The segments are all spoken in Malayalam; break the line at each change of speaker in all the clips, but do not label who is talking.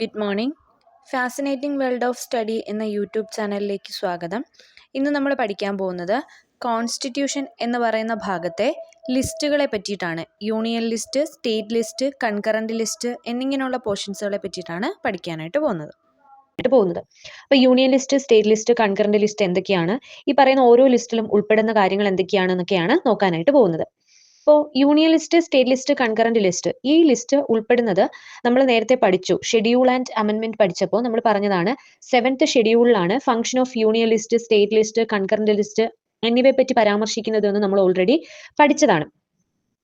Good morning. Fascinating world of study എന്ന യൂട്യൂബ് ചാനലിലേക്ക് സ്വാഗതം. ഇന്ന് നമ്മൾ പഠിക്കാൻ പോകുന്നത് കോൺസ്റ്റിറ്റ്യൂഷൻ എന്ന് പറയുന്ന ഭാഗത്തെ ലിസ്റ്റുകളെ പറ്റിയിട്ടാണ്. Union list, state list, concurrent list എന്നിങ്ങനെയുള്ള പോർഷൻസുകളെ പറ്റിയിട്ടാണ് പഠിക്കാനായിട്ട് പോകുന്നത്.
അപ്പൊ union list, state list, concurrent list എന്തൊക്കെയാണ്, ഈ പറയുന്ന ഓരോ ലിസ്റ്റിലും ഉൾപ്പെടുന്ന കാര്യങ്ങൾ എന്തൊക്കെയാണെന്നൊക്കെയാണ് നോക്കാനായിട്ട് പോകുന്നത്. ഇപ്പോൾ union list, state list, concurrent list, ഈ ലിസ്റ്റ് ഉൾപ്പെടുന്നത് നമ്മൾ നേരത്തെ പഠിച്ചു. ഷെഡ്യൂൾ ആൻഡ് അമെൻമെന്റ് പഠിച്ചപ്പോൾ നമ്മൾ പറഞ്ഞതാണ് 7th ഷെഡ്യൂളിലാണ് function of union list, state list, concurrent list എന്നിവയെ പറ്റി പരാമർശിക്കുന്നത് എന്ന് നമ്മൾ ഓൾറെഡി പഠിച്ചതാണ്.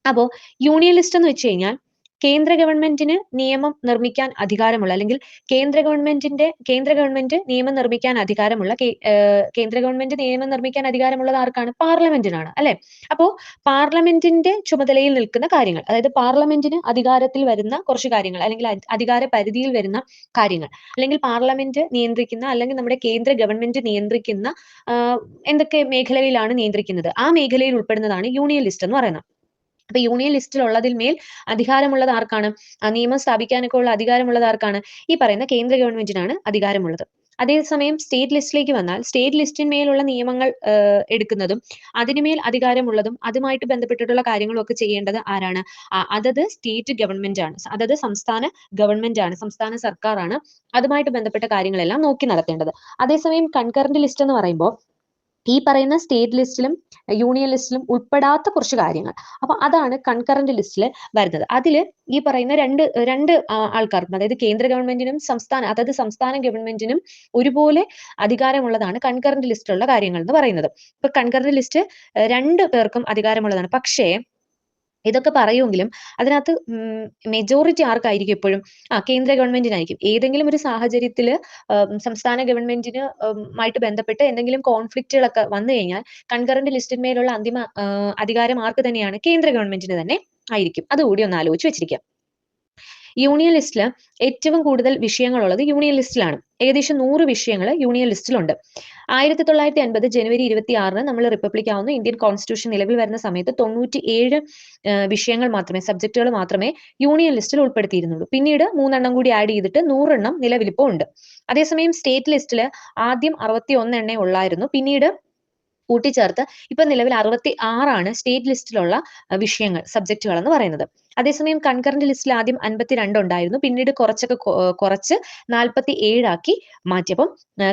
അപ്പോൾ യൂണിയൻ ലിസ്റ്റ് എന്ന് വെച്ച് കഴിഞ്ഞാൽ കേന്ദ്ര ഗവൺമെന്റിന് നിയമം നിർമ്മിക്കാൻ അധികാരമുള്ള, അല്ലെങ്കിൽ കേന്ദ്ര ഗവൺമെന്റ് നിയമം നിർമ്മിക്കാൻ അധികാരമുള്ള, കേന്ദ്ര ഗവൺമെന്റ് നിയമം നിർമ്മിക്കാൻ അധികാരമുള്ളത് ആർക്കാണ്? പാർലമെന്റിനാണ്, അല്ലെ? അപ്പോ പാർലമെന്റിന്റെ ചുമതലയിൽ നിൽക്കുന്ന കാര്യങ്ങൾ, അതായത് പാർലമെന്റിന് അധികാരത്തിൽ വരുന്ന കുറച്ച് കാര്യങ്ങൾ, അല്ലെങ്കിൽ അധികാര പരിധിയിൽ വരുന്ന കാര്യങ്ങൾ, അല്ലെങ്കിൽ പാർലമെന്റ് നിയന്ത്രിക്കുന്ന, അല്ലെങ്കിൽ നമ്മുടെ കേന്ദ്ര ഗവൺമെന്റ് നിയന്ത്രിക്കുന്ന എന്തൊക്കെ മേഖലയിലാണ് നിയന്ത്രിക്കുന്നത്, ആ മേഖലയിൽ ഉൾപ്പെടുന്നതാണ് യൂണിയൻ ലിസ്റ്റ് എന്ന് പറയുന്നത്. അപ്പൊ യൂണിയൻ ലിസ്റ്റിൽ ഉള്ളതിൽ മേൽ അധികാരമുള്ളത് ആർക്കാണ്? നിയമം സ്ഥാപിക്കാനൊക്കെ ഉള്ള അധികാരമുള്ളത് ആർക്കാണ്? ഈ പറയുന്ന കേന്ദ്ര ഗവൺമെന്റിനാണ് അധികാരമുള്ളത്. അതേസമയം സ്റ്റേറ്റ് ലിസ്റ്റിലേക്ക് വന്നാൽ സ്റ്റേറ്റ് ലിസ്റ്റിന്മേലുള്ള നിയമങ്ങൾ എടുക്കുന്നതും അതിനുമേൽ അധികാരമുള്ളതും അതുമായിട്ട് ബന്ധപ്പെട്ടിട്ടുള്ള കാര്യങ്ങളും ഒക്കെ ചെയ്യേണ്ടത് ആരാണ്? അതത് സ്റ്റേറ്റ് ഗവൺമെന്റ് ആണ്, അതത് സംസ്ഥാന ഗവൺമെന്റ് ആണ്, സംസ്ഥാന സർക്കാരാണ് അതുമായിട്ട് ബന്ധപ്പെട്ട കാര്യങ്ങളെല്ലാം നോക്കി നടത്തേണ്ടത്. അതേസമയം കൺകറന്റ് ലിസ്റ്റ് എന്ന് പറയുമ്പോൾ ഈ പറയുന്ന സ്റ്റേറ്റ് ലിസ്റ്റിലും യൂണിയൻ ലിസ്റ്റിലും ഉൾപ്പെടാത്ത കുറച്ച് കാര്യങ്ങൾ, അപ്പൊ അതാണ് കൺകറന്റ് ലിസ്റ്റിൽ വരുന്നത്. അതിൽ ഈ പറയുന്ന രണ്ട് ആൾക്കാർക്കും, അതായത് കേന്ദ്ര ഗവൺമെന്റിനും അതത് സംസ്ഥാന ഗവൺമെന്റിനും ഒരുപോലെ അധികാരമുള്ളതാണ് കൺകറന്റ് ലിസ്റ്റിലുള്ള കാര്യങ്ങൾ എന്ന് പറയുന്നത്. ഇപ്പൊ കൺകറന്റ് ലിസ്റ്റ് രണ്ടു പേർക്കും അധികാരമുള്ളതാണ്. പക്ഷേ ഇതൊക്കെ പറയുമെങ്കിലും അതിനകത്ത് മെജോറിറ്റി ആർക്കായിരിക്കും എപ്പോഴും? കേന്ദ്ര ഗവൺമെന്റിനായിരിക്കും. ഏതെങ്കിലും ഒരു സാഹചര്യത്തിൽ സംസ്ഥാന ഗവൺമെന്റിന് ആയിട്ട് ബന്ധപ്പെട്ട് എന്തെങ്കിലും കോൺഫ്ലിക്റ്റുകളൊക്കെ വന്നു കഴിഞ്ഞാൽ കൺകറന്റ് ലിസ്റ്റിന്മേലുള്ള അന്തിമ അധികാരം ആർക്ക് തന്നെയാണ്? കേന്ദ്ര ഗവൺമെന്റിന് തന്നെ ആയിരിക്കും. അതുകൂടി ഒന്ന് ആലോചിച്ച് വെച്ചിരിക്കുക. യൂണിയൻ ലിസ്റ്റിൽ ഏറ്റവും കൂടുതൽ വിഷയങ്ങളുള്ളത് യൂണിയൻ ലിസ്റ്റിലാണ്. ഏകദേശം 100 വിഷയങ്ങൾ യൂണിയൻ ലിസ്റ്റിലുണ്ട്. 1950 ജനുവരി 26 നമ്മൾ റിപ്പബ്ലിക് ആവുന്നു. ഇന്ത്യൻ കോൺസ്റ്റിറ്റ്യൂഷൻ നിലവിൽ വരുന്ന സമയത്ത് 97 വിഷയങ്ങൾ മാത്രമേ, സബ്ജക്റ്റുകൾ മാത്രമേ യൂണിയൻ ലിസ്റ്റിൽ ഉൾപ്പെടുത്തിയിരുന്നുള്ളൂ. പിന്നീട് 3 കൂടി ആഡ് ചെയ്തിട്ട് 100 നിലവിലിപ്പോൾ ഉണ്ട്. അതേസമയം സ്റ്റേറ്റ് ലിസ്റ്റിൽ ആദ്യം 61 ഉള്ളായിരുന്നു. പിന്നീട് കൂട്ടിച്ചേർത്ത് ഇപ്പൊ നിലവിൽ 66 സ്റ്റേറ്റ് ലിസ്റ്റിലുള്ള വിഷയങ്ങൾ, സബ്ജക്റ്റുകൾ എന്ന് പറയുന്നത്. അതേസമയം കൺകറന്റ് ലിസ്റ്റിൽ ആദ്യം 52 ഉണ്ടായിരുന്നു. പിന്നീട് കുറച്ച് 47 ആക്കി മാറ്റിയപ്പം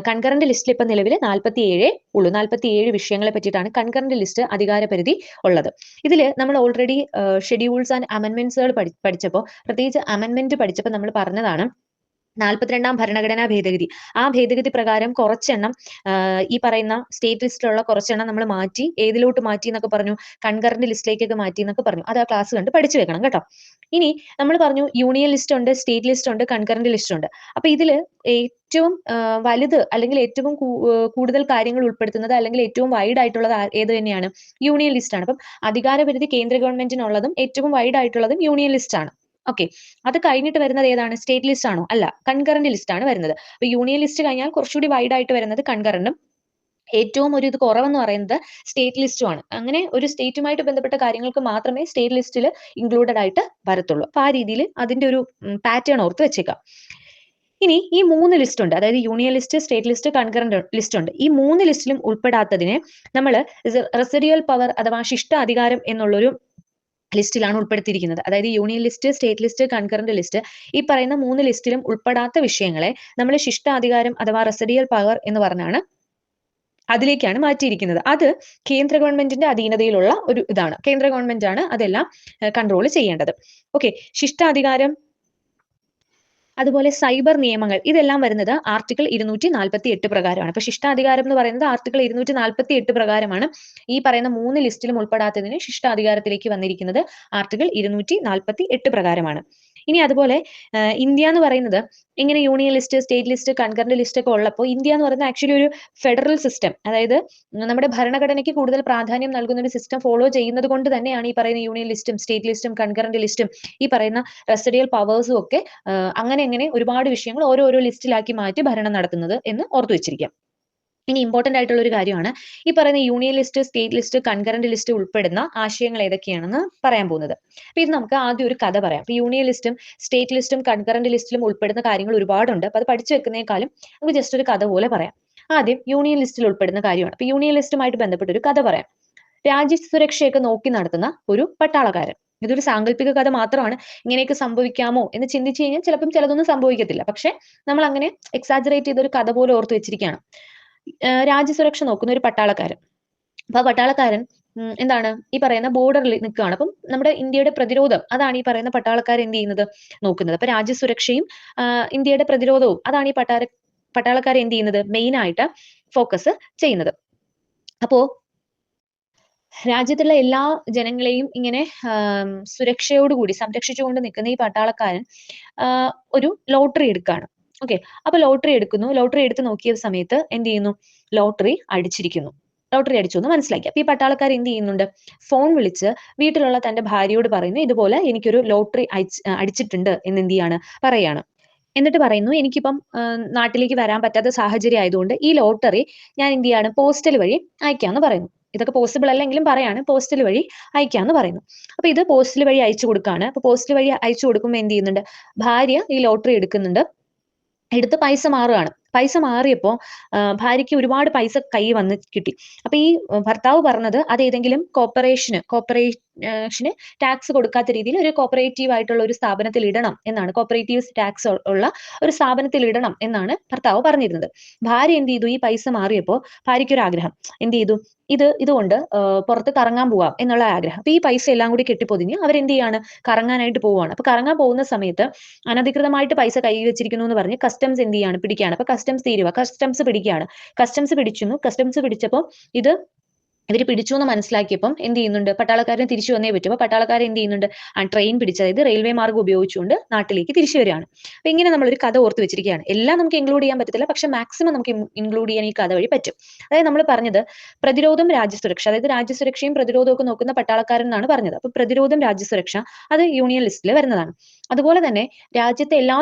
കൺകറന്റ് ലിസ്റ്റിൽ ഇപ്പൊ നിലവിൽ 47 ഉള്ളൂ. 47 വിഷയങ്ങളെ പറ്റിയിട്ടാണ് കൺകറന്റ് ലിസ്റ്റ് അധികാരപരിധി ഉള്ളത്. ഇതിൽ നമ്മൾ ഓൾറെഡി ഷെഡ്യൂൾസ് ആൻഡ് അമെൻമെന്റ്സുകൾ പഠിച്ചപ്പോൾ, പ്രത്യേകിച്ച് അമെൻമെന്റ് പഠിച്ചപ്പോൾ നമ്മൾ പറഞ്ഞതാണ് 42ാം ഭരണഘടനാ ഭേദഗതി. ആ ഭേദഗതി പ്രകാരം കുറച്ചെണ്ണം ഈ പറയുന്ന സ്റ്റേറ്റ് ലിസ്റ്റിലുള്ള കുറച്ചെണ്ണം നമ്മൾ മാറ്റി. ഏതിലോട്ട് മാറ്റി എന്നൊക്കെ പറഞ്ഞു? കൺകറന്റ് ലിസ്റ്റിലേക്കൊക്കെ മാറ്റി എന്നൊക്കെ പറഞ്ഞു. അത് ആ ക്ലാസ് കണ്ട് പഠിച്ചു വെക്കണം കേട്ടോ. ഇനി നമ്മൾ പറഞ്ഞു യൂണിയൻ ലിസ്റ്റ് ഉണ്ട്, സ്റ്റേറ്റ് ലിസ്റ്റ് ഉണ്ട്, കൺകറന്റ് ലിസ്റ്റ് ഉണ്ട്. അപ്പൊ ഇതിൽ ഏറ്റവും വലുത്, അല്ലെങ്കിൽ ഏറ്റവും കൂടുതൽ കാര്യങ്ങൾ ഉൾപ്പെടുത്തുന്നത്, അല്ലെങ്കിൽ ഏറ്റവും വൈഡ് ആയിട്ടുള്ളത് ഏത് തന്നെയാണ്? യൂണിയൻ ലിസ്റ്റ് ആണ്. അപ്പം അധികാരപരിധി കേന്ദ്ര ഗവൺമെന്റിനുള്ളതും ഏറ്റവും വൈഡ് ആയിട്ടുള്ളതും യൂണിയൻ ലിസ്റ്റ് ആണ്. ഓക്കെ, അത് കഴിഞ്ഞിട്ട് വരുന്നത് ഏതാണ്? സ്റ്റേറ്റ് ലിസ്റ്റ് ആണോ? അല്ല, കൺകറന്റ് ലിസ്റ്റ് ആണ് വരുന്നത്. അപ്പൊ യൂണിയൻ ലിസ്റ്റ് കഴിഞ്ഞാൽ കുറച്ചുകൂടി വൈഡ് ആയിട്ട് വരുന്നത് കൺകറന്റും, ഏറ്റവും ഒരു ഇത് കുറവെന്ന് പറയുന്നത് സ്റ്റേറ്റ് ലിസ്റ്റും ആണ്. അങ്ങനെ ഒരു സ്റ്റേറ്റുമായിട്ട് ബന്ധപ്പെട്ട കാര്യങ്ങൾക്ക് മാത്രമേ സ്റ്റേറ്റ് ലിസ്റ്റിൽ ഇൻക്ലൂഡഡ് ആയിട്ട് വരത്തുള്ളൂ. അപ്പൊ ആ രീതിയിൽ അതിന്റെ ഒരു പാറ്റേൺ ഓർത്ത് വെച്ചേക്കാം. ഇനി ഈ 3 ലിസ്റ്റ് ഉണ്ട്, അതായത് union list, state list, concurrent list ഉണ്ട്. ഈ 3 ലിസ്റ്റിലും ഉൾപ്പെടാത്തതിനെ നമ്മൾ റെസിഡ്യുവൽ പവർ അഥവാ ശിഷ്ട അധികാരം എന്നുള്ളൊരു ലിസ്റ്റിലാണ് ഉൾപ്പെടുത്തിയിരിക്കുന്നത്. അതായത് union list, state list, concurrent list, ഈ പറയുന്ന 3 ലിസ്റ്റിലും ഉൾപ്പെടാത്ത വിഷയങ്ങളെ നമ്മൾ ശിഷ്ടാധികാരം അഥവാ റെസിഡ്യുവൽ പവർ എന്ന് പറഞ്ഞാണ് അതിലേക്കാണ് മാറ്റിയിരിക്കുന്നത്. അത് കേന്ദ്ര ഗവൺമെന്റിന്റെ അധീനതയിലുള്ള ഒരു ഇതാണ്. കേന്ദ്ര ഗവൺമെന്റ് ആണ് അതെല്ലാം കൺട്രോൾ ചെയ്യേണ്ടത്. ഓക്കെ, ശിഷ്ടാധികാരം, അതുപോലെ സൈബർ നിയമങ്ങൾ, ഇതെല്ലാം വരുന്നത് ആർട്ടിക്കിൾ 248 പ്രകാരമാണ്. അപ്പൊ ശിഷ്ടാധികാരം എന്ന് പറയുന്നത് ആർട്ടിക്കിൾ 248 പ്രകാരമാണ്. ഈ പറയുന്ന 3 ലിസ്റ്റിലും ഉൾപ്പെടാത്തതിന് ശിഷ്ടാധികാരത്തിലേക്ക് വന്നിരിക്കുന്നത് ആർട്ടിക്കിൾ 248 പ്രകാരമാണ്. ഇനി അതുപോലെ ഇന്ത്യ എന്ന് പറയുന്നത് ഇങ്ങനെ union list, state list, concurrent list ഒക്കെ ഉള്ളപ്പോൾ ഇന്ത്യ എന്ന് പറയുന്നത് ആക്ച്വലി ഒരു ഫെഡറൽ സിസ്റ്റം, അതായത് നമ്മുടെ ഭരണഘടനയ്ക്ക് കൂടുതൽ പ്രാധാന്യം നൽകുന്ന ഒരു സിസ്റ്റം ഫോളോ ചെയ്യുന്നത് കൊണ്ട് തന്നെയാണ് ഈ പറയുന്ന യൂണിയൻ ലിസ്റ്റും, സ്റ്റേറ്റ് ലിസ്റ്റും, കൺകറന്റ് ലിസ്റ്റും, ഈ പറയുന്ന റെസിഡ്യുവൽ പവേഴ്സും ഒക്കെ അങ്ങനെ ഒരുപാട് വിഷയങ്ങൾ ഓരോരോ ലിസ്റ്റിലാക്കി മാറ്റി ഭരണം നടത്തുന്നത് എന്ന് ഓർത്തു വെച്ചിരിക്കാം. ഇനി ഇമ്പോർട്ടന്റ് ആയിട്ടുള്ള ഒരു കാര്യമാണ് ഈ പറയുന്ന union list, state list, concurrent list ഉൾപ്പെടുന്ന ആശയങ്ങൾ ഏതൊക്കെയാണെന്ന് പറയാൻ പോകുന്നത്. അപ്പൊ ഇത് നമുക്ക് ആദ്യം ഒരു കഥ പറയാം. അപ്പൊ യൂണിയൻ ലിസ്റ്റും സ്റ്റേറ്റ് ലിസ്റ്റും കൺകറന്റ് ലിസ്റ്റിലും ഉൾപ്പെടുന്ന കാര്യങ്ങൾ ഒരുപാടുണ്ട്. അപ്പൊ അത് പഠിച്ചു വെക്കുന്നേക്കാളും നമുക്ക് ജസ്റ്റ് ഒരു കഥ പോലെ പറയാം. ആദ്യം യൂണിയൻ ലിസ്റ്റിൽ ഉൾപ്പെടുന്ന കാര്യമാണ്. അപ്പൊ യൂണിയൻ ലിസ്റ്റുമായിട്ട് ബന്ധപ്പെട്ട ഒരു കഥ പറയാം. രാജ്യസുരക്ഷയൊക്കെ നോക്കി നടത്തുന്ന ഒരു പട്ടാളക്കാരൻ. ഇതൊരു സാങ്കല്പിക കഥ മാത്രമാണ്. ഇങ്ങനെയൊക്കെ സംഭവിക്കാമോ എന്ന് ചിന്തിച്ചു കഴിഞ്ഞാൽ ചിലപ്പം ചിലതൊന്നും സംഭവിക്കത്തില്ല. പക്ഷെ നമ്മൾ അങ്ങനെ എക്സാജറേറ്റ് ചെയ്ത ഒരു കഥ പോലെ ഓർത്ത് വെച്ചിരിക്കുകയാണ്. രാജ്യസുരക്ഷ നോക്കുന്ന ഒരു പട്ടാളക്കാരൻ. അപ്പൊ ആ പട്ടാളക്കാരൻ എന്താണ് ഈ പറയുന്ന ബോർഡറിൽ നിൽക്കുകയാണ്. അപ്പം നമ്മുടെ ഇന്ത്യയുടെ പ്രതിരോധം അതാണ് ഈ പറയുന്ന പട്ടാളക്കാരൻ എന്ത് ചെയ്യുന്നത് നോക്കുന്നത്. അപ്പൊ രാജ്യസുരക്ഷയും ഇന്ത്യയുടെ പ്രതിരോധവും അതാണ് ഈ പട്ടാളക്കാരൻ എന്ത് ചെയ്യുന്നത് മെയിൻ ആയിട്ട് ഫോക്കസ് ചെയ്യുന്നത്. അപ്പോ രാജ്യത്തുള്ള എല്ലാ ജനങ്ങളെയും ഇങ്ങനെ സുരക്ഷയോടുകൂടി സംരക്ഷിച്ചുകൊണ്ട് നിൽക്കുന്ന ഈ പട്ടാളക്കാരൻ ഒരു ലോട്ടറി എടുക്കുകയാണ്. ഓക്കെ. അപ്പൊ ലോട്ടറി എടുക്കുന്നു. ലോട്ടറി എടുത്ത് നോക്കിയ സമയത്ത് എന്ത് ചെയ്യുന്നു? ലോട്ടറി അടിച്ചിരിക്കുന്നു. ലോട്ടറി അടിച്ചു എന്ന് മനസ്സിലാക്കി. അപ്പൊ ഈ പട്ടാളക്കാരൻ എന്ത് ചെയ്യുന്നുണ്ട്? ഫോൺ വിളിച്ച് വീട്ടിലുള്ള തന്റെ ഭാര്യയോട് പറയുന്നു, ഇതുപോലെ എനിക്കൊരു ലോട്ടറി അടിച്ചിട്ടുണ്ട് എന്ന് എന്ത് ചെയ്യാണ്? പറയാണ്. എന്നിട്ട് പറയുന്നു, എനിക്കിപ്പം നാട്ടിലേക്ക് വരാൻ പറ്റാത്ത സാഹചര്യം ആയതുകൊണ്ട് ഈ ലോട്ടറി ഞാൻ എന്ത് ചെയ്യാണ്? പോസ്റ്റൽ വഴി അയക്കാന്ന് പറയുന്നു. ഇതൊക്കെ പോസിബിൾ അല്ലെങ്കിലും പറയാണ് പോസ്റ്റൽ വഴി അയക്കാന്ന് പറയുന്നു. അപ്പൊ ഇത് പോസ്റ്റൽ വഴി അയച്ചു കൊടുക്കുകയാണ്. അപ്പൊ പോസ്റ്റൽ വഴി അയച്ചു കൊടുക്കുമ്പോൾ എന്ത് ചെയ്യുന്നുണ്ട്? ഭാര്യ ഈ ലോട്ടറി എടുക്കുന്നുണ്ട്. എടുത്ത് പൈസ മാറുകയാണ്. പൈസ മാറിയപ്പോ ഭാര്യയ്ക്ക് ഒരുപാട് പൈസ കയ്യിൽ വന്ന് കിട്ടി. അപ്പൊ ഈ ഭർത്താവ് പറഞ്ഞത് അത് ഏതെങ്കിലും കോർപ്പറേഷന് ടാക്സ് കൊടുക്കാത്ത രീതിയിൽ ഒരു കോപ്പറേറ്റീവ് ആയിട്ടുള്ള ഒരു സ്ഥാപനത്തിൽ ഇടണം എന്നാണ്. കോപ്പറേറ്റീവ് ടാക്സ് ഉള്ള ഒരു സ്ഥാപനത്തിൽ ഇടണം എന്നാണ് ഭർത്താവ് പറഞ്ഞിരുന്നത്. ഭാര്യ എന്ത് ചെയ്തു? ഈ പൈസ മാറിയപ്പോ ഭാര്യയ്ക്ക് ഒരു ആഗ്രഹം. എന്ത് ചെയ്തു? ഇതുകൊണ്ട് പുറത്ത് കറങ്ങാൻ പോവാം എന്നുള്ള ആഗ്രഹം. അപ്പൊ ഈ പൈസ എല്ലാം കൂടി കെട്ടിപ്പൊതിഞ്ഞ് അവരെന്ത് ചെയ്യാണ്? കറങ്ങാനായിട്ട് പോവുകയാണ്. അപ്പൊ കറങ്ങാൻ പോകുന്ന സമയത്ത് അനധികൃതമായിട്ട് പൈസ കയ്യിൽ വെച്ചിരിക്കുന്നു എന്ന് പറഞ്ഞ് കസ്റ്റംസ് എന്ത് ചെയ്യാണ്? പിടിക്കുകയാണ്. അപ്പൊ കസ്റ്റംസ് തീരുവ. കസ്റ്റംസ് പിടിക്കുകയാണ്. കസ്റ്റംസ് പിടിക്കുന്നു. കസ്റ്റംസ് പിടിച്ചപ്പോൾ ഇത് ഇവര് പിടിച്ചു എന്ന് മനസ്സിലാക്കിയപ്പം എന്ത് ചെയ്യുന്നുണ്ട്? പട്ടാളക്കാരന് തിരിച്ചു വന്നേ പറ്റൂ. അപ്പൊ പട്ടാളക്കാരൻ എന്ത് ചെയ്യുന്നുണ്ട്? ട്രെയിൻ പിടിച്ച്, അതായത് റെയിൽവേ മാർഗ്ഗം ഉപയോഗിച്ചുകൊണ്ട് നാട്ടിലേക്ക് തിരിച്ചു വരികയാണ്. അപ്പൊ ഇങ്ങനെ നമ്മളൊരു കഥ ഓർത്ത് വെച്ചിരിക്കുകയാണ്. എല്ലാം നമുക്ക് ഇൻക്ലൂഡ് ചെയ്യാൻ പറ്റത്തില്ല. പക്ഷെ മാക്സിമം നമുക്ക് ഇൻക്ലൂഡ് ചെയ്യാൻ ഈ കഥ വഴി പറ്റും. അതായത് നമ്മൾ പറഞ്ഞത് പ്രതിരോധം, രാജ്യസുരക്ഷ, അതായത് രാജ്യസുരക്ഷയും പ്രതിരോധവും ഒക്കെ നോക്കുന്ന പട്ടാളക്കാരൻ എന്നാണ് പറഞ്ഞത്. അപ്പൊ പ്രതിരോധം, രാജ്യസുരക്ഷ അത് യൂണിയൻ ലിസ്റ്റിൽ വരുന്നതാണ്. അതുപോലെ തന്നെ രാജ്യത്തെ എല്ലാ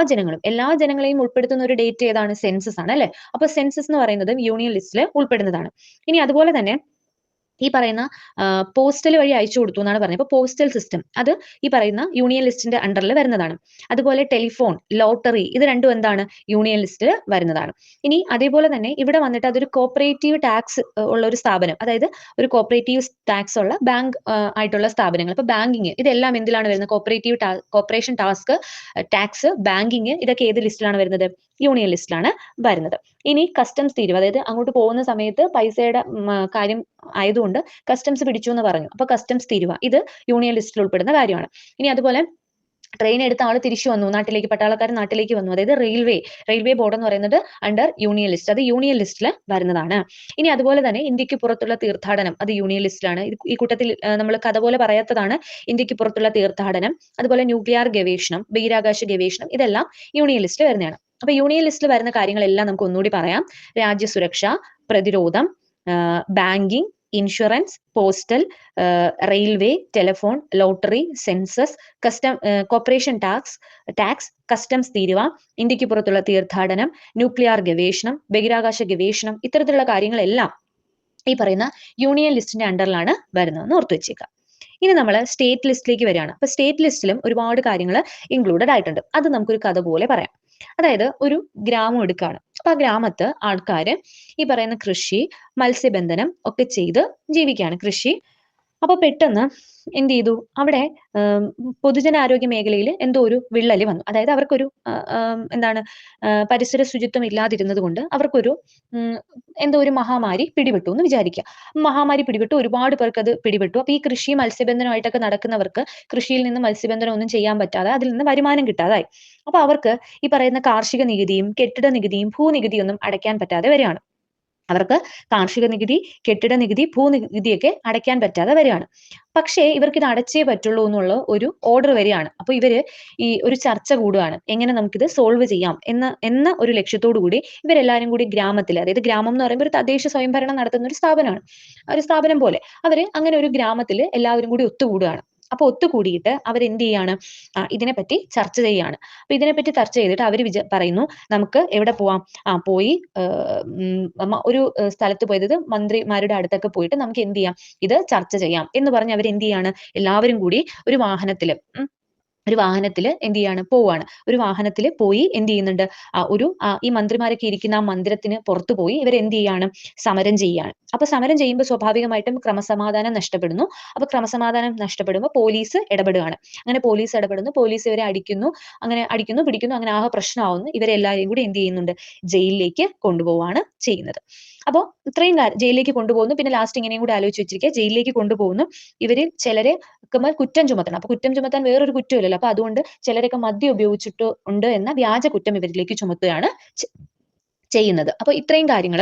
ജനങ്ങളെയും ഉൾപ്പെടുത്തുന്ന ഒരു ഡേറ്റ് ഏതാണ്? സെൻസസ് ആണ് അല്ലെ? അപ്പൊ സെൻസസ് എന്ന് പറയുന്നത് യൂണിയൻ ലിസ്റ്റിൽ ഉൾപ്പെടുന്നതാണ്. ഇനി അതുപോലെ തന്നെ ഈ പറയുന്ന പോസ്റ്റൽ വഴി അയച്ചു കൊടുത്തു എന്നാണ് പറഞ്ഞത്. അപ്പോൾ പോസ്റ്റൽ സിസ്റ്റം അത് ഈ പറയുന്ന യൂണിയൻ ലിസ്റ്റിന്റെ അണ്ടറിൽ വരുന്നതാണ്. അതുപോലെ ടെലിഫോൺ, ലോട്ടറി ഇത് രണ്ടും എന്താണ്? യൂണിയൻ ലിസ്റ്റിൽ വരുന്നതാണ്. ഇനി അതേപോലെ തന്നെ ഇവിടെ വന്നിട്ട് അതൊരു കോപ്പറേറ്റീവ് ടാക്സ് ഉള്ള ഒരു സ്ഥാപനം, അതായത് ഒരു കോപ്പറേറ്റീവ് ടാക്സ് ഉള്ള ബാങ്ക് ആയിട്ടുള്ള സ്ഥാപനങ്ങൾ. ഇപ്പൊ ബാങ്കിങ് ഇതെല്ലാം എന്തിലാണ് വരുന്നത്? കോർപ്പറേഷൻ ടാക്സ്, ബാങ്കിങ് ഇതൊക്കെ ഏത് ലിസ്റ്റിലാണ് വരുന്നത്? യൂണിയൻ ലിസ്റ്റിലാണ് വരുന്നത്. ഇനി കസ്റ്റംസ് തീരുവ, അതായത് അങ്ങോട്ട് പോകുന്ന സമയത്ത് പൈസയുടെ കാര്യം ആയതുകൊണ്ട് കസ്റ്റംസ് പിടിച്ചു എന്ന് പറഞ്ഞു. അപ്പൊ കസ്റ്റംസ് തീരുവ ഇത് യൂണിയൻ ലിസ്റ്റിൽ ഉൾപ്പെടുന്ന കാര്യമാണ്. ഇനി അതുപോലെ ട്രെയിൻ എടുത്ത ആള് തിരിച്ചു വന്നു നാട്ടിലേക്ക്, പട്ടാളക്കാരൻ നാട്ടിലേക്ക് വന്നു, അതായത് റെയിൽവേ ബോർഡ് എന്ന് പറയുന്നത് അണ്ടർ യൂണിയൻ ലിസ്റ്റ്, അത് യൂണിയൻ ലിസ്റ്റിൽ വരുന്നതാണ്. ഇനി അതുപോലെ തന്നെ ഇന്ത്യക്ക് പുറത്തുള്ള തീർത്ഥാടനം അത് യൂണിയൻ ലിസ്റ്റിലാണ്. ഈ കൂട്ടത്തിൽ നമ്മൾ കഥ പോലെ പറയാത്തതാണ് ഇന്ത്യക്ക് പുറത്തുള്ള തീർത്ഥാടനം. അതുപോലെ ന്യൂക്ലിയർ ഗവേഷണം, ബഹിരാകാശ ഗവേഷണം ഇതെല്ലാം യൂണിയൻ ലിസ്റ്റിൽ വരുന്നതാണ്. അപ്പൊ യൂണിയൻ ലിസ്റ്റിൽ വരുന്ന കാര്യങ്ങളെല്ലാം നമുക്ക് ഒന്നുകൂടി പറയാം. രാജ്യസുരക്ഷ, പ്രതിരോധം, banking, insurance, postal, railway, telephone, lottery, census, corporation tax, customs തീരുവ, ഇന്ത്യക്ക് പുറത്തുള്ള തീർത്ഥാടനം, ന്യൂക്ലിയർ ഗവേഷണം, ബഹിരാകാശ ഗവേഷണം ഇത്തരത്തിലുള്ള കാര്യങ്ങളെല്ലാം ഈ പറയുന്ന യൂണിയൻ ലിസ്റ്റിന്റെ അണ്ടറിലാണ് വരുന്നതെന്ന് ഓർത്തു വെച്ചേക്കാം. ഇനി നമ്മൾ സ്റ്റേറ്റ് ലിസ്റ്റിലേക്ക് വരികയാണ്. അപ്പൊ സ്റ്റേറ്റ് ലിസ്റ്റിലും ഒരുപാട് കാര്യങ്ങൾ ഇൻക്ലൂഡഡ് ആയിട്ടുണ്ട്. അത് നമുക്കൊരു കഥ പോലെ പറയാം. അതായത് ഒരു ഗ്രാമം എടുക്കുകയാണ്. അപ്പൊ ആ ഗ്രാമത്ത് ആൾക്കാര് ഈ പറയുന്ന കൃഷി, മത്സ്യബന്ധനം ഒക്കെ ചെയ്ത് ജീവിക്കുകയാണ്. അപ്പൊ പെട്ടെന്ന് എന്ത് ചെയ്തു? അവിടെ പൊതുജനാരോഗ്യ മേഖലയിൽ എന്തോ ഒരു വിള്ളല് വന്നു. അതായത് അവർക്കൊരു എന്താണ് പരിസര ശുചിത്വം ഇല്ലാതിരുന്നത് കൊണ്ട് അവർക്കൊരു എന്തോ ഒരു മഹാമാരി പിടിപെട്ടു എന്ന് വിചാരിക്കുക. മഹാമാരി പിടിപെട്ടു, ഒരുപാട് പേർക്ക് അത് പിടിപെട്ടു. അപ്പൊ ഈ കൃഷി മത്സ്യബന്ധനമായിട്ടൊക്കെ നടക്കുന്നവർക്ക് കൃഷിയിൽ നിന്ന് മത്സ്യബന്ധനം ഒന്നും ചെയ്യാൻ പറ്റാതെ അതിൽ നിന്ന് വരുമാനം കിട്ടാതായി. അപ്പൊ അവർക്ക് ഈ പറയുന്ന കാർഷിക നികുതിയും കെട്ടിട നികുതിയും ഭൂനികുതിയും ഒന്നും അടയ്ക്കാൻ പറ്റാതെ വരികയാണ്. അവർക്ക് കാർഷിക നികുതി, കെട്ടിട നികുതി, ഭൂനികുതിയൊക്കെ അടയ്ക്കാൻ പറ്റാതെ വരികയാണ്. പക്ഷേ ഇവർക്ക് ഇത് അടച്ചേ പറ്റുള്ളൂ എന്നുള്ള ഒരു ഓർഡർ വരികയാണ്. അപ്പൊ ഇവര് ഈ ഒരു ചർച്ച കൂടുകയാണ്, എങ്ങനെ നമുക്കിത് സോൾവ് ചെയ്യാം എന്ന ഒരു ലക്ഷ്യത്തോടു കൂടി ഇവരെല്ലാരും കൂടി ഗ്രാമത്തിൽ, അതായത് ഗ്രാമം എന്ന് പറയുമ്പോൾ ഒരു തദ്ദേശ സ്വയംഭരണം നടത്തുന്ന ഒരു സ്ഥാപനമാണ്, ഒരു സ്ഥാപനം പോലെ അവര് അങ്ങനെ ഒരു ഗ്രാമത്തിൽ എല്ലാവരും കൂടി ഒത്തുകൂടുകയാണ്. അപ്പൊ ഒത്തുകൂടിയിട്ട് അവരെന്ത് ചെയ്യാണ്, ഇതിനെപ്പറ്റി ചർച്ച ചെയ്യാണ്. അപ്പൊ ഇതിനെപ്പറ്റി ചർച്ച ചെയ്തിട്ട് അവർ പറയുന്നു നമുക്ക് എവിടെ പോവാം, പോയി ഒരു സ്ഥലത്ത് പോയത് മന്ത്രിമാരുടെ അടുത്തൊക്കെ പോയിട്ട് നമുക്ക് എന്ത് ചെയ്യാം, ഇത് ചർച്ച ചെയ്യാം എന്ന് പറഞ്ഞ് അവർ എന്ത് ചെയ്യാണ്, എല്ലാവരും കൂടി ഒരു വാഹനത്തില് ഒരു വാഹനത്തില് എന്ത് ചെയ്യാണ്, പോവാണ്. ഒരു വാഹനത്തില് പോയി എന്ത് ചെയ്യുന്നുണ്ട്, ഈ മന്ത്രിമാരൊക്കെ ഇരിക്കുന്ന ആ മന്ദിരത്തിന് പുറത്തു പോയി ഇവർ എന്ത് ചെയ്യാണ്, സമരം ചെയ്യാണ്. അപ്പൊ സമരം ചെയ്യുമ്പോൾ സ്വാഭാവികമായിട്ടും ക്രമസമാധാനം നഷ്ടപ്പെടുന്നു. അപ്പൊ ക്രമസമാധാനം നഷ്ടപ്പെടുമ്പോൾ പോലീസ് ഇടപെടുകയാണ്. അങ്ങനെ പോലീസ് ഇടപെടുന്നു, പോലീസ് ഇവരെ അടിക്കുന്നു, അങ്ങനെ അടിക്കുന്നു, പിടിക്കുന്നു, അങ്ങനെ ആകെ പ്രശ്നമാവുന്നു. ഇവരെല്ലാവരെയും കൂടി എന്ത് ചെയ്യുന്നുണ്ട്, ജയിലിലേക്ക് കൊണ്ടുപോവാണ് ചെയ്യുന്നത്. അപ്പോൾ ഇത്രയും ജയിലിലേക്ക് കൊണ്ടുപോകുന്നു. പിന്നെ ലാസ്റ്റ് ഇങ്ങനെയും കൂടി ആലോചിച്ച് വെച്ചിരിക്കുക, ജയിലിലേക്ക് കൊണ്ടുപോകുന്നു. ഇവരിൽ ചിലരെ കുറ്റം ചുമത്തണം. അപ്പൊ കുറ്റം ചുമത്താൻ വേറൊരു കുറ്റമില്ലല്ലോ. അപ്പൊ അതുകൊണ്ട് ചിലരൊക്കെ മദ്യം ഉപയോഗിച്ചിട്ട് ഉണ്ട് എന്ന വ്യാജ കുറ്റം ഇവരിലേക്ക് ചുമത്തുകയാണ് ചെയ്യുന്നത്. അപ്പൊ ഇത്രയും കാര്യങ്ങൾ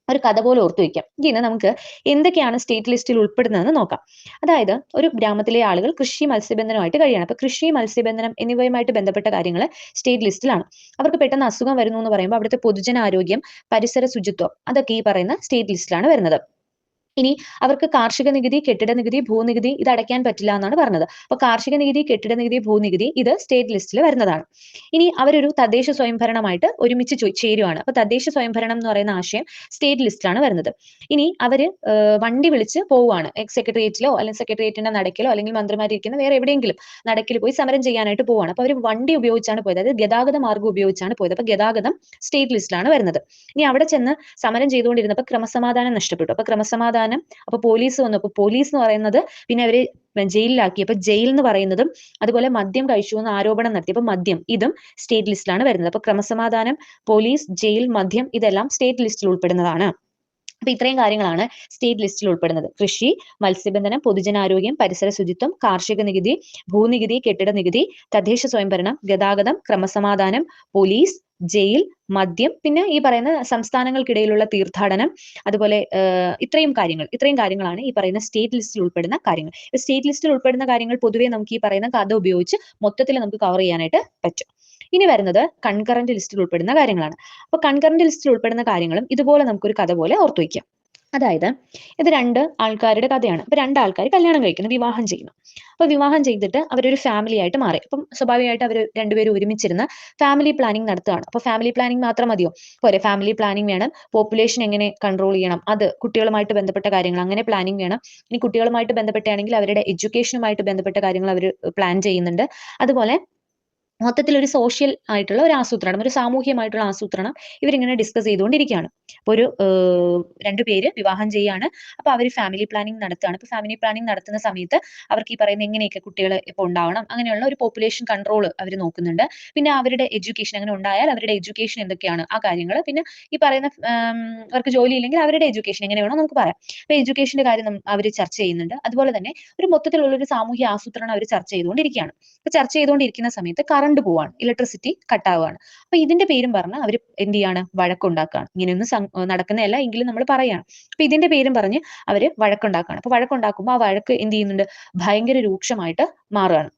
ഒരു കഥ പോലെ ഓർത്തു വെക്കാം. ഇനി നമുക്ക് എന്തൊക്കെയാണ് സ്റ്റേറ്റ് ലിസ്റ്റിൽ ഉൾപ്പെടുന്നതെന്ന് നോക്കാം. അതായത് ഒരു ഗ്രാമത്തിലെ ആളുകൾ കൃഷി മത്സ്യബന്ധനമായിട്ട് കഴിയാണ്. അപ്പൊ കൃഷി മത്സ്യബന്ധനം എന്നിവയുമായിട്ട് ബന്ധപ്പെട്ട കാര്യങ്ങൾ സ്റ്റേറ്റ് ലിസ്റ്റിലാണ്. അവർക്ക് പെട്ടെന്ന് അസുഖം വരുന്നു എന്ന് പറയുമ്പോൾ അവിടുത്തെ പൊതുജനാരോഗ്യം, പരിസര ശുചിത്വം അതൊക്കെ ഈ പറയുന്ന സ്റ്റേറ്റ് ലിസ്റ്റിലാണ് വരുന്നത്. ഇനി അവർക്ക് കാർഷിക നികുതി, കെട്ടിട നികുതി, ഭൂനികുതി ഇത് അടയ്ക്കാൻ പറ്റില്ല എന്നാണ് പറഞ്ഞത്. അപ്പൊ കാർഷിക നികുതി, കെട്ടിട നികുതി, ഭൂനികുതി ഇത് സ്റ്റേറ്റ് ലിസ്റ്റിൽ വരുന്നതാണ്. ഇനി അവരൊരു തദ്ദേശ സ്വയംഭരണമായിട്ട് ഒരുമിച്ച് ചേരുവാണ്. അപ്പൊ തദ്ദേശ സ്വയംഭരണം എന്ന് പറയുന്ന ആശയം സ്റ്റേറ്റ് ലിസ്റ്റിലാണ് വരുന്നത്. ഇനി അവര് വണ്ടി വിളിച്ച് പോവുകയാണ്. സെക്രട്ടേറിയറ്റിലോ അല്ലെങ്കിൽ സെക്രട്ടേറിയറ്റിന്റെ നടക്കിലോ അല്ലെങ്കിൽ മന്ത്രിമാരിരിക്കുന്ന വേറെ എവിടെയെങ്കിലും നടക്കിൽ പോയി സമരം ചെയ്യാനായിട്ട് പോവുകയാണ്. അപ്പൊ അവർ വണ്ടി ഉപയോഗിച്ചാണ് പോയത്, അതായത് ഗതാഗത മാർഗ്ഗം ഉപയോഗിച്ചാണ് പോയത്. അപ്പൊ ഗതാഗതം സ്റ്റേറ്റ് ലിസ്റ്റിലാണ് വരുന്നത്. ഇനി അവിടെ ചെന്ന് സമരം ചെയ്തുകൊണ്ടിരുന്നപ്പോൾ ക്രമസമാധാനം നഷ്ടപ്പെട്ടു. അപ്പൊ ക്രമസമാധാനം, അപ്പൊ പോലീസ് വന്നു. അപ്പൊ പോലീസ് എന്ന് പറയുന്നത് പിന്നെ അവരെ ജയിലിലാക്കി. അപ്പൊ ജയിൽ എന്ന് പറയുന്നതും അതുപോലെ മദ്യം കഴിച്ചു എന്ന് ആരോപണം നടത്തി. അപ്പൊ മദ്യം ഇതും സ്റ്റേറ്റ് ലിസ്റ്റിലാണ് വരുന്നത്. അപ്പൊ ക്രമസമാധാനം, പോലീസ്, ജയിൽ, മദ്യം ഇതെല്ലാം സ്റ്റേറ്റ് ലിസ്റ്റിൽ ഉൾപ്പെടുന്നതാണ്. അപ്പൊ ഇത്രയും കാര്യങ്ങളാണ് സ്റ്റേറ്റ് ലിസ്റ്റിൽ ഉൾപ്പെടുന്നത്. കൃഷി, മത്സ്യബന്ധനം, പൊതുജനാരോഗ്യം, പരിസര ശുചിത്വം, കാർഷിക നികുതി, ഭൂനികുതി, കെട്ടിട നികുതി, തദ്ദേശ സ്വയംഭരണം, ഗതാഗതം, ക്രമസമാധാനം, പോലീസ്, ജയിൽ, മദ്യം, പിന്നെ ഈ പറയുന്ന സംസ്ഥാനങ്ങൾക്കിടയിലുള്ള തീർത്ഥാടനം, അതുപോലെ ഇത്രയും കാര്യങ്ങളാണ് ഈ പറയുന്ന സ്റ്റേറ്റ് ലിസ്റ്റിൽ ഉൾപ്പെടുന്ന കാര്യങ്ങൾ. സ്റ്റേറ്റ് ലിസ്റ്റിൽ ഉൾപ്പെടുന്ന കാര്യങ്ങൾ പൊതുവെ നമുക്ക് ഈ പറയുന്ന കഥ ഉപയോഗിച്ച് മൊത്തത്തിൽ നമുക്ക് കവർ ചെയ്യാനായിട്ട് പറ്റും. ഇനി വരുന്നത് കൺകറന്റ് ലിസ്റ്റിൽ ഉൾപ്പെടുന്ന കാര്യങ്ങളാണ്. അപ്പൊ കൺകറന്റ് ലിസ്റ്റിൽ ഉൾപ്പെടുന്ന കാര്യങ്ങളും ഇതുപോലെ നമുക്കൊരു കഥ പോലെ ഓർത്തു വയ്ക്കാം. അതായത് ഇത് രണ്ട് ആൾക്കാരുടെ കഥയാണ്. അപ്പൊ രണ്ടാൾക്കാർ കല്യാണം കഴിക്കുന്നു, വിവാഹം ചെയ്യുന്നു. അപ്പൊ വിവാഹം ചെയ്തിട്ട് അവരൊരു ഫാമിലി ആയിട്ട് മാറി. അപ്പം സ്വാഭാവികമായിട്ട് അവർ രണ്ടുപേരും ഒരുമിച്ചിരുന്ന് ഫാമിലി പ്ലാനിങ് നടത്തുകയാണ്. അപ്പൊ ഫാമിലി പ്ലാനിങ് മാത്രം മതിയോ? പോരെ, ഫാമിലി പ്ലാനിങ് വേണം. പോപ്പുലേഷൻ എങ്ങനെ കൺട്രോൾ ചെയ്യണം, അത് കുട്ടികളുമായിട്ട് ബന്ധപ്പെട്ട കാര്യങ്ങൾ, അങ്ങനെ പ്ലാനിങ് വേണം. ഇനി കുട്ടികളുമായിട്ട് ബന്ധപ്പെട്ടാണെങ്കിൽ അവരുടെ എഡ്യൂക്കേഷനുമായിട്ട് ബന്ധപ്പെട്ട കാര്യങ്ങൾ അവർ പ്ലാൻ ചെയ്യുന്നുണ്ട്. അതുപോലെ മൊത്തത്തിൽ ഒരു സോഷ്യൽ ആയിട്ടുള്ള ഒരു ആസൂത്രണം, ഒരു സാമൂഹ്യമായിട്ടുള്ള ആസൂത്രണം ഇവരിങ്ങനെ ഡിസ്കസ് ചെയ്തുകൊണ്ടിരിക്കുകയാണ്. അപ്പൊ ഒരു രണ്ടുപേര് വിവാഹം ചെയ്യാണ്. അപ്പൊ അവർ ഫാമിലി പ്ലാനിങ് നടത്തുകയാണ്. അപ്പൊ ഫാമിലി പ്ലാനിങ് നടത്തുന്ന സമയത്ത് അവർക്ക് ഈ പറയുന്ന എങ്ങനെയൊക്കെ കുട്ടികൾ ഇപ്പൊ ഉണ്ടാവണം, അങ്ങനെയുള്ള ഒരു പോപ്പുലേഷൻ കൺട്രോൾ അവർ നോക്കുന്നുണ്ട്. പിന്നെ അവരുടെ എഡ്യൂക്കേഷൻ അങ്ങനെ ഉണ്ടായാൽ അവരുടെ എഡ്യൂക്കേഷൻ എന്തൊക്കെയാണ് ആ കാര്യങ്ങൾ, പിന്നെ ഈ പറയുന്ന അവർക്ക് ജോലി ഇല്ലെങ്കിൽ അവരുടെ എഡ്യൂക്കേഷൻ എങ്ങനെ വേണോ നമുക്ക് പറയാം. അപ്പൊ എഡ്യൂക്കേഷന്റെ കാര്യം അവർ ചർച്ച ചെയ്യുന്നുണ്ട്. അതുപോലെ തന്നെ ഒരു മൊത്തത്തിലുള്ള ഒരു സാമൂഹ്യ ആസൂത്രണം അവർ ചർച്ച ചെയ്തുകൊണ്ടിരിക്കുകയാണ്. അപ്പൊ ചർച്ച ചെയ്തുകൊണ്ടിരിക്കുന്ന സമയത്ത് കറണ്ട് പോവാണ്, ഇലക്ട്രിസിറ്റി കട്ടാവുകയാണ്. അപ്പൊ ഇതിന്റെ പേരും പറഞ്ഞ് അവർ എന്ത് ചെയ്യാണ്, വഴക്കുണ്ടാക്കുകയാണ്. ഇങ്ങനെയൊന്നും നടക്കുന്നതല്ല എങ്കിലും നമ്മൾ പറയാണ്. അപ്പൊ ഇതിന്റെ പേരും പറഞ്ഞ് അവര് വഴക്കുണ്ടാക്കുകയാണ്. അപ്പൊ വഴക്കുണ്ടാക്കുമ്പോൾ ആ വഴക്ക് എന്ത് ചെയ്യുന്നുണ്ട്, ഭയങ്കര രൂക്ഷമായിട്ട് മാറുകയാണ്.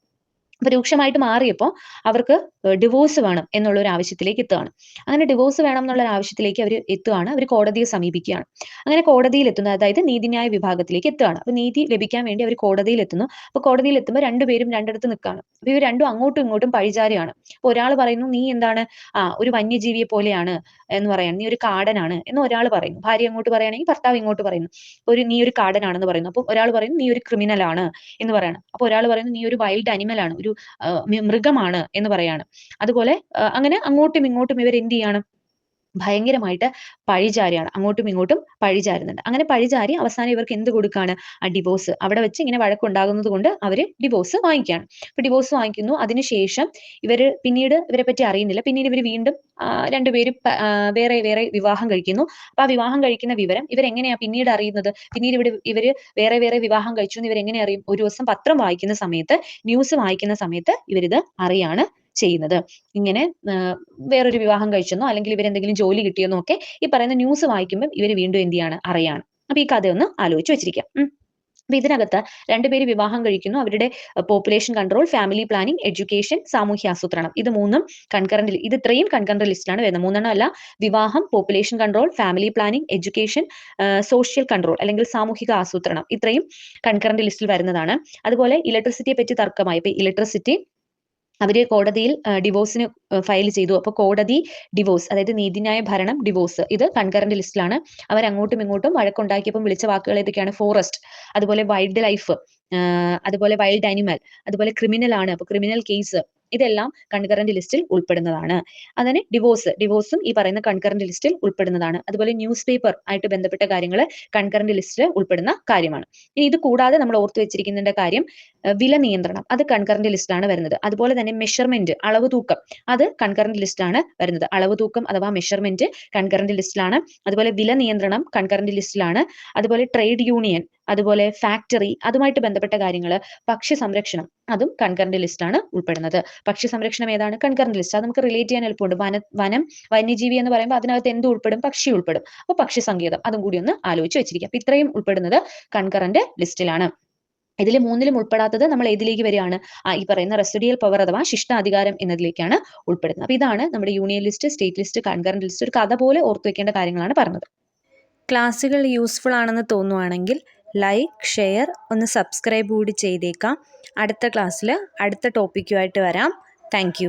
അപ്പൊ രൂക്ഷമായിട്ട് മാറിയപ്പോൾ അവർക്ക് ഡിവോഴ്സ് വേണം എന്നുള്ള ഒരു ആവശ്യത്തിലേക്ക് എത്തുകയാണ്. അങ്ങനെ ഡിവോഴ്സ് വേണം എന്നുള്ള ഒരു ആവശ്യത്തിലേക്ക് അവർ എത്തുകയാണ്. അവർ കോടതിയെ സമീപിക്കുകയാണ്. അങ്ങനെ കോടതിയിൽ എത്തുന്നത്, അതായത് നീതിന്യായ വിഭാഗത്തിലേക്ക് എത്തുകയാണ്. അപ്പൊ നീതി ലഭിക്കാൻ വേണ്ടി അവർ കോടതിയിൽ എത്തുന്നു. അപ്പൊ കോടതിയിൽ എത്തുമ്പോൾ രണ്ടുപേരും രണ്ടിടത്ത് നിൽക്കുകയാണ്. അപ്പൊ ഇവർ രണ്ടും അങ്ങോട്ടും ഇങ്ങോട്ടും പഴിചാരിയാണ്. അപ്പൊ ഒരാൾ പറയുന്നു, നീ എന്താണ് ഒരു വന്യജീവിയെ പോലെയാണ് എന്ന് പറയാൻ, നീ ഒരു കാടനാണ് എന്ന് ഒരാൾ പറയുന്നു. ഭാര്യ അങ്ങോട്ട് പറയുകയാണെങ്കിൽ ഭർത്താവ് ഇങ്ങോട്ട് പറയുന്നു, നീ ഒരു കാടനാണെന്ന് പറയുന്നു. അപ്പൊ ഒരാൾ പറയുന്നു, നീ ഒരു ക്രിമിനൽ ആണ് എന്ന് പറയണം. അപ്പൊ ഒരാൾ പറയുന്നു, നീ ഒരു വൈൽഡ് അനിമൽ ആണ്, ഒരു മൃഗമാണ് എന്ന് പറയാണ്. അതുപോലെ അങ്ങനെ അങ്ങോട്ടും ഇങ്ങോട്ടും ഇവർ എന്ത് ചെയ്യാണ്, ഭയങ്കരമായിട്ട് പഴിചാരിയാണ്. അങ്ങോട്ടും ഇങ്ങോട്ടും പഴിചാരുന്നുണ്ട്. അങ്ങനെ പഴിചാരി അവസാനം ഇവർക്ക് എന്ത് കൊടുക്കാണ്, ഡിവോഴ്സ്. അവിടെ വെച്ച് ഇങ്ങനെ വഴക്കുണ്ടാകുന്നത് കൊണ്ട് അവര് ഡിവോഴ്സ് വാങ്ങിക്കുകയാണ്. അപ്പൊ ഡിവോഴ്സ് വാങ്ങിക്കുന്നു. അതിനുശേഷം പിന്നീട് ഇവരെ പറ്റി അറിയുന്നില്ല. പിന്നീട് ഇവർ വീണ്ടും രണ്ടുപേരും വേറെ വേറെ വിവാഹം കഴിക്കുന്നു. അപ്പൊ ആ വിവാഹം കഴിക്കുന്ന വിവരം ഇവരെങ്ങനെയാ പിന്നീട് അറിയുന്നത്? പിന്നീട് ഇവര് വേറെ വേറെ വിവാഹം കഴിച്ചു എന്ന് ഇവരെങ്ങനെ അറിയും? ഒരു ദിവസം പത്രം വായിക്കുന്ന സമയത്ത്, ന്യൂസ് വായിക്കുന്ന സമയത്ത് ഇവരിത് അറിയാണ് ചെയ്യുന്നത്. ഇങ്ങനെ വേറൊരു വിവാഹം കഴിച്ചെന്നോ അല്ലെങ്കിൽ ഇവരെന്തെങ്കിലും ജോലി കിട്ടിയെന്നോ ഒക്കെ ഈ പറയുന്ന ന്യൂസ് വായിക്കുമ്പോൾ ഇവർ വീണ്ടും എന്ത് ചെയ്യാണ്, അറിയാണ്. അപ്പൊ ഈ കഥയൊന്ന് ആലോചിച്ച് വെച്ചിരിക്കാം. അപ്പൊ ഇതിനകത്ത് രണ്ടുപേര് വിവാഹം കഴിക്കുന്നു. അവരുടെ population control, family planning, education, സാമൂഹ്യാസൂത്രണം, ഇത് മൂന്നും കൺകറന്റ്, ഇത് ഇത്രയും കൺകറന്റ് ലിസ്റ്റിലാണ് വരുന്നത്. മൂന്നെണ്ണം അല്ല, വിവാഹം, population control, family planning, education, social control അല്ലെങ്കിൽ സാമൂഹിക ആസൂത്രണം, ഇത്രയും കൺകറന്റ് ലിസ്റ്റിൽ വരുന്നതാണ്. അതുപോലെ ഇലക്ട്രിസിറ്റിയെ പറ്റി തർക്കമായി. ഇപ്പൊ ഇലക്ട്രിസിറ്റി അവര് കോടതിയിൽ ഡിവോഴ്സിന് ഫയൽ ചെയ്തു. അപ്പോൾ കോടതി ഡിവോഴ്സ്, അതായത് നീതിന്യായ ഭരണം, ഡിവോഴ്സ്, ഇത് കൺകറന്റ് ലിസ്റ്റിലാണ്. അവർ അങ്ങോട്ടും ഇങ്ങോട്ടും വഴക്കുണ്ടാക്കിയപ്പോൾ വിളിച്ച വാക്കുകൾ ഏതൊക്കെയാണ്? ഫോറസ്റ്റ്, അതുപോലെ വൈൽഡ് ലൈഫ്, അതുപോലെ വൈൽഡ് ആനിമൽ, അതുപോലെ ക്രിമിനൽ ആണ്, അപ്പോൾ ക്രിമിനൽ കേസ്, ഇതെല്ലാം കൺകറന്റ് ലിസ്റ്റിൽ ഉൾപ്പെടുന്നതാണ്. അതിന് ഡിവോഴ്സും ഈ പറയുന്ന കൺകറന്റ് ലിസ്റ്റിൽ ഉൾപ്പെടുന്നതാണ്. അതുപോലെ ന്യൂസ് പേപ്പർ ആയിട്ട് ബന്ധപ്പെട്ട കാര്യങ്ങൾ കൺകറന്റ് ലിസ്റ്റിൽ ഉൾപ്പെടുന്ന കാര്യമാണ്. ഇനി ഇത് കൂടാതെ നമ്മൾ ഓർത്തു വെച്ചിരിക്കുന്നതിന്റെ കാര്യം, വില നിയന്ത്രണം, അത് കൺകറന്റ് ലിസ്റ്റിലാണ് വരുന്നത്. അതുപോലെ തന്നെ മെഷർമെന്റ്, അളവ് തൂക്കം, അത് കൺകറന്റ് ലിസ്റ്റിലാണ് വരുന്നത്. അളവ് തൂക്കം അഥവാ മെഷർമെന്റ് കൺകറന്റ് ലിസ്റ്റിലാണ്. അതുപോലെ വില നിയന്ത്രണം കൺകറന്റ് ലിസ്റ്റിലാണ്. അതുപോലെ ട്രേഡ് യൂണിയൻ, അതുപോലെ ഫാക്ടറി, അതുമായിട്ട് ബന്ധപ്പെട്ട കാര്യങ്ങൾ, ഭക്ഷ്യ സംരക്ഷണം, അതും കൺകറന്റ് ലിസ്റ്റാണ് ഉൾപ്പെടുന്നത്. ഭക്ഷ്യ സംരക്ഷണം ഏതാണ്? Concurrent list. അത് നമുക്ക് റിലേറ്റ് ചെയ്യാൻ എളുപ്പമുണ്ട്. വനം, വന്യജീവി എന്ന് പറയുമ്പോൾ അതിനകത്ത് എന്ത് ഉൾപ്പെടും? പക്ഷി ഉൾപ്പെടും. അപ്പോൾ പക്ഷി സങ്കേതം, അതും കൂടി ഒന്ന് ആലോചിച്ച് വെച്ചിരിക്കാം. അപ്പൊ ഇത്രയും ഉൾപ്പെടുന്നത് കൺകറന്റ് ലിസ്റ്റിലാണ്. ഇതിൽ മൂന്നിലും ഉൾപ്പെടാത്തത് നമ്മൾ ഏതിലേക്ക് വരികയാണ്? ഈ പറയുന്ന റെസിഡിയൽ പവർ അഥവാ ശിഷ്ടാധികാരം എന്നതിലേക്കാണ് ഉൾപ്പെടുന്നത്. അപ്പൊ ഇതാണ് നമ്മുടെ union list, state list, concurrent list. ഒരു കഥ പോലെ ഓർത്തു വെക്കേണ്ട കാര്യങ്ങളാണ് പറഞ്ഞത്.
ക്ലാസ്സുകൾ യൂസ്ഫുൾ ആണെന്ന് തോന്നുവാണെങ്കിൽ ലൈക്ക്, ഷെയർ, ഒന്ന് സബ്സ്ക്രൈബ് കൂടി ചെയ്തേക്കാം. അടുത്ത ക്ലാസ്സിൽ അടുത്ത ടോപ്പിക്കുമായിട്ട് വരാം. താങ്ക്